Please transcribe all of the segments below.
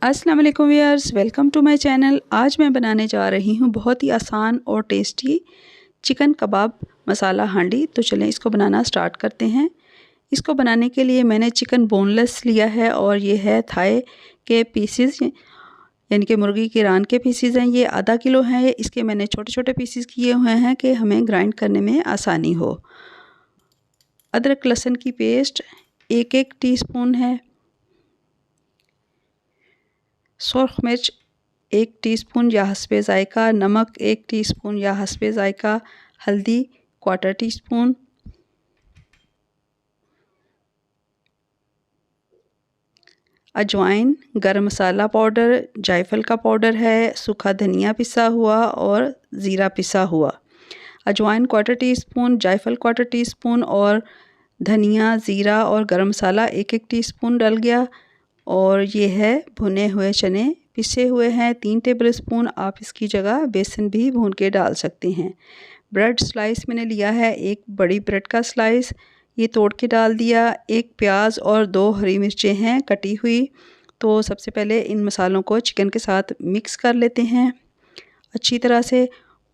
अस्सलाम वालेकुम viewers, welcome to my channel. आज मैं बनाने जा रही हूँ बहुत ही आसान और टेस्टी चिकन कबाब मसाला हांडी। तो चलें इसको बनाना स्टार्ट करते हैं। इसको बनाने के लिए मैंने चिकन बोनलेस लिया है और ये है थाई के पीसेस, यानी कि मुर्गी की रान के पीसेस हैं। ये आधा किलो हैं। इसके मैंने छोटे छोटे पीसेस किए हुए हैं कि हमें ग्राइंड करने में आसानी हो। अदरक लहसुन की पेस्ट 1 टीस्पून है। सुरख मिर्च 1 टीस्पून या हस्बे ज़ायका, नमक 1 टीस्पून या हस्बे ज़ायका, हल्दी 1/4 टीस्पून, अजवाइन, गरम मसाला पाउडर, जायफल का पाउडर है, सूखा धनिया पिसा हुआ और ज़ीरा पिसा हुआ। अजवाइन 1/4 टीस्पून, जायफल 1/4 टीस्पून और धनिया, ज़ीरा और गरम मसाला 1 टीस्पून डल गया। और ये है भुने हुए चने पिसे हुए हैं 3 टेबलस्पून। आप इसकी जगह बेसन भी भून के डाल सकते हैं। ब्रेड स्लाइस मैंने लिया है, 1 बड़ी ब्रेड का स्लाइस, ये तोड़ के डाल दिया। 1 प्याज और 2 हरी मिर्चें हैं कटी हुई। तो सबसे पहले इन मसालों को चिकन के साथ मिक्स कर लेते हैं अच्छी तरह से।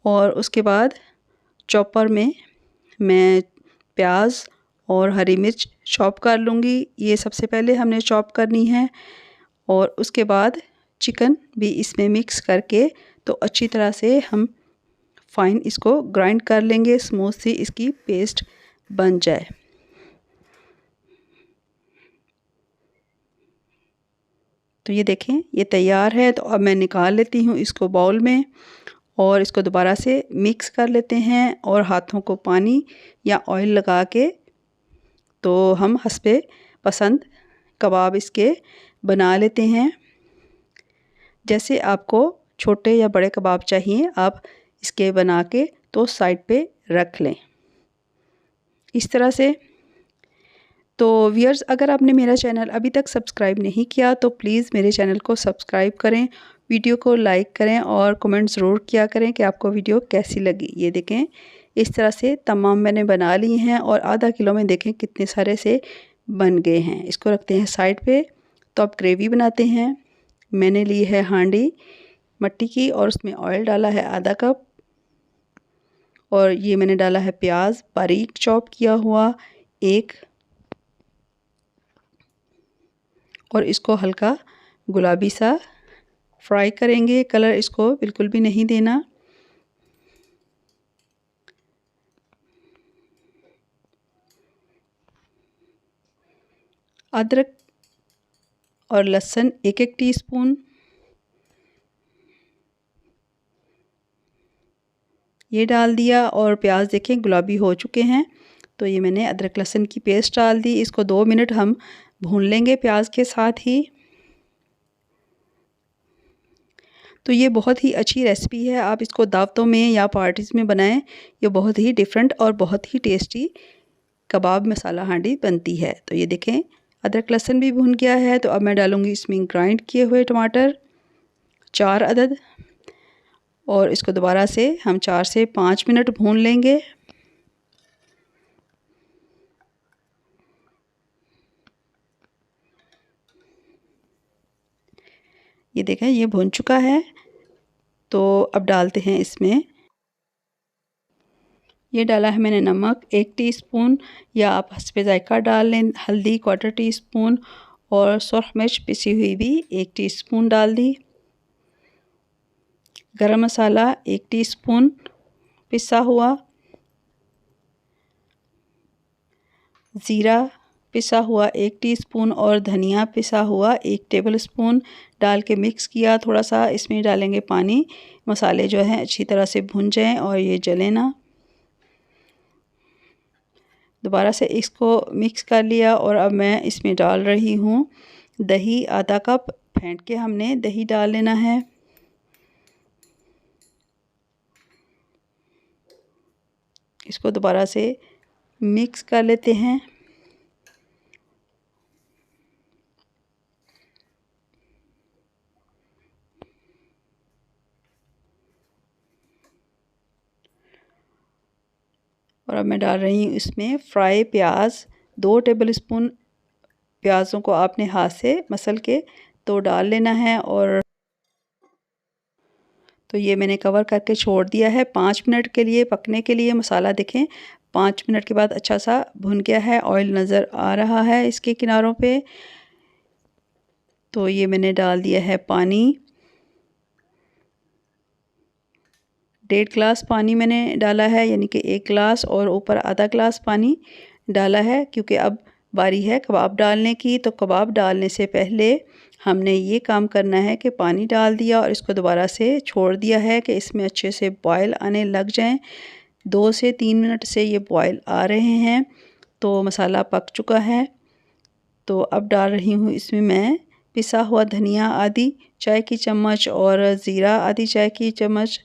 और उसके बाद चॉपर में मैं प्याज और हरी मिर्च चॉप कर लूँगी। ये सबसे पहले हमने चॉप करनी है और उसके बाद चिकन भी इसमें मिक्स करके तो अच्छी तरह से हम फाइन इसको ग्राइंड कर लेंगे, स्मूथ सी इसकी पेस्ट बन जाए। तो ये देखें ये तैयार है। तो अब मैं निकाल लेती हूँ इसको बाउल में और इसको दोबारा से मिक्स कर लेते हैं और हाथों को पानी या ऑयल लगा के तो हम हस्बे पसंद कबाब इसके बना लेते हैं। जैसे आपको छोटे या बड़े कबाब चाहिए आप इसके बना के तो साइड पे रख लें इस तरह से। तो व्यूअर्स, अगर आपने मेरा चैनल अभी तक सब्सक्राइब नहीं किया तो प्लीज़ मेरे चैनल को सब्सक्राइब करें, वीडियो को लाइक करें और कमेंट ज़रूर किया करें कि आपको वीडियो कैसी लगी। ये देखें इस तरह से तमाम मैंने बना ली हैं और आधा किलो में देखें कितने सारे से बन गए हैं। इसको रखते हैं साइड पे। तो अब ग्रेवी बनाते हैं। मैंने ली है हांडी मट्टी की और उसमें ऑयल डाला है आधा कप और ये मैंने डाला है प्याज बारीक चॉप किया हुआ 1 और इसको हल्का गुलाबी सा फ्राई करेंगे। कलर इसको बिल्कुल भी नहीं देना। अदरक और लहसुन 1 टीस्पून, ये डाल दिया और प्याज देखें गुलाबी हो चुके हैं। तो ये मैंने अदरक लहसुन की पेस्ट डाल दी। इसको 2 मिनट हम भून लेंगे प्याज के साथ ही। तो ये बहुत ही अच्छी रेसिपी है, आप इसको दावतों में या पार्टीज़ में बनाएं। ये बहुत ही डिफरेंट और बहुत ही टेस्टी कबाब मसाला हांडी बनती है। तो ये देखें अदरक लहसुन भी भून गया है। तो अब मैं डालूँगी इसमें ग्राइंड किए हुए टमाटर 4 अदद और इसको दोबारा से हम 4 से 5 मिनट भून लेंगे। ये देखें ये भून चुका है। तो अब डालते हैं इसमें, ये डाला है मैंने नमक 1 टीस्पून या आप हस्बे ज़ायका डाल लें, हल्दी 1/4 टीस्पून और सुरख मिर्च पिसी हुई भी 1 टीस्पून डाल दी। गरम मसाला 1 टीस्पून पिसा हुआ, ज़ीरा पिसा हुआ 1 टीस्पून और धनिया पिसा हुआ 1 टेबलस्पून डाल के मिक्स किया। थोड़ा सा इसमें डालेंगे पानी, मसाले जो हैं अच्छी तरह से भुन जाएं और ये जले ना। दोबारा से इसको मिक्स कर लिया और अब मैं इसमें डाल रही हूँ दही आधा कप। फेंट के हमने दही डाल लेना है। इसको दोबारा से मिक्स कर लेते हैं। और अब मैं डाल रही हूँ इसमें फ्राई प्याज 2 टेबलस्पून। प्याज़ों को आपने हाथ से मसल के तो डाल लेना है। और तो ये मैंने कवर करके छोड़ दिया है 5 मिनट के लिए पकने के लिए। मसाला देखें 5 मिनट के बाद अच्छा सा भुन गया है, ऑयल नज़र आ रहा है इसके किनारों पे। तो ये मैंने डाल दिया है पानी, 1.5 गिलास पानी मैंने डाला है, यानी कि 1 गिलास और ऊपर आधा गिलास पानी डाला है। क्योंकि अब बारी है कबाब डालने की, तो कबाब डालने से पहले हमने ये काम करना है कि पानी डाल दिया और इसको दोबारा से छोड़ दिया है कि इसमें अच्छे से बॉयल आने लग जाएं। 2 से 3 मिनट से ये बॉयल आ रहे हैं, तो मसाला पक चुका है। तो अब डाल रही हूँ इसमें मैं पिसा हुआ धनिया आधी चाय की चम्मच और ज़ीरा आधी चाय की चम्मच,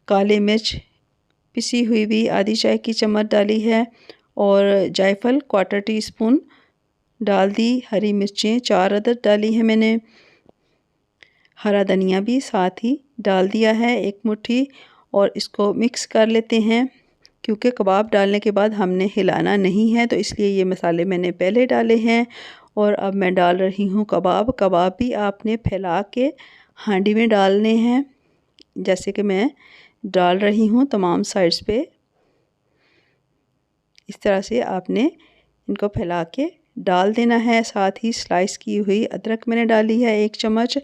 काली मिर्च पिसी हुई भी आधी चाय की चम्मच डाली है और जायफल 1/4 टीस्पून डाल दी। हरी मिर्चें 4 अदद डाली है मैंने, हरा धनिया भी साथ ही डाल दिया है 1 मुट्ठी। और इसको मिक्स कर लेते हैं। क्योंकि कबाब डालने के बाद हमने हिलाना नहीं है, तो इसलिए ये मसाले मैंने पहले डाले हैं। और अब मैं डाल रही हूँ कबाब। कबाब भी आपने फैला के हांडी में डालने हैं, जैसे कि मैं डाल रही हूँ तमाम साइड्स पे। इस तरह से आपने इनको फैला के डाल देना है। साथ ही स्लाइस की हुई अदरक मैंने डाली है 1 चम्मच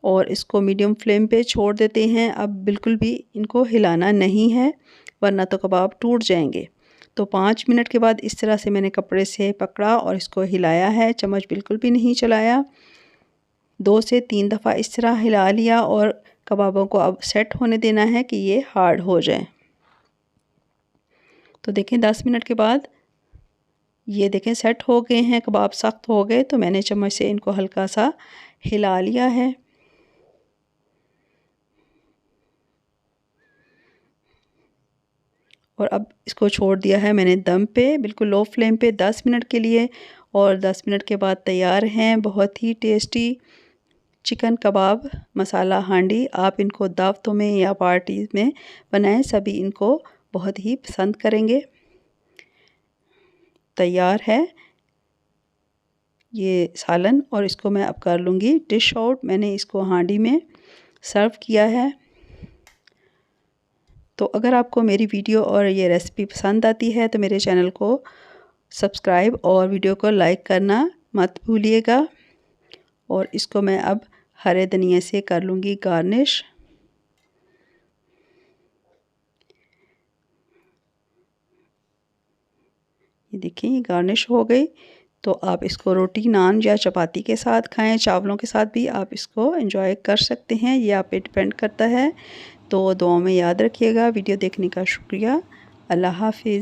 और इसको मीडियम फ्लेम पे छोड़ देते हैं। अब बिल्कुल भी इनको हिलाना नहीं है, वरना तो कबाब टूट जाएंगे। तो 5 मिनट के बाद इस तरह से मैंने कपड़े से पकड़ा और इसको हिलाया है, चम्मच बिल्कुल भी नहीं चलाया। 2 से 3 दफ़ा इस तरह हिला लिया और कबाबों को अब सेट होने देना है कि ये हार्ड हो जाए। तो देखें 10 मिनट के बाद ये देखें सेट हो गए हैं, कबाब सख्त हो गए। तो मैंने चम्मच से इनको हल्का सा हिला लिया है। और अब इसको छोड़ दिया है मैंने दम पे, बिल्कुल लो फ्लेम पे 10 मिनट के लिए। और 10 मिनट के बाद तैयार हैं बहुत ही टेस्टी चिकन कबाब मसाला हांडी। आप इनको दावतों में या पार्टीज़ में बनाएं, सभी इनको बहुत ही पसंद करेंगे। तैयार है ये सालन और इसको मैं अब कर लूँगी डिश आउट। मैंने इसको हांडी में सर्व किया है। तो अगर आपको मेरी वीडियो और ये रेसिपी पसंद आती है तो मेरे चैनल को सब्सक्राइब और वीडियो को लाइक करना मत भूलिएगा। और इसको मैं अब हरे धनिया से कर लूँगी गार्निश। ये देखिए ये गार्निश हो गई। तो आप इसको रोटी, नान या चपाती के साथ खाएं, चावलों के साथ भी आप इसको एंजॉय कर सकते हैं, ये आप पे डिपेंड करता है। तो दुआ में याद रखिएगा। वीडियो देखने का शुक्रिया। अल्लाह हाफिज़।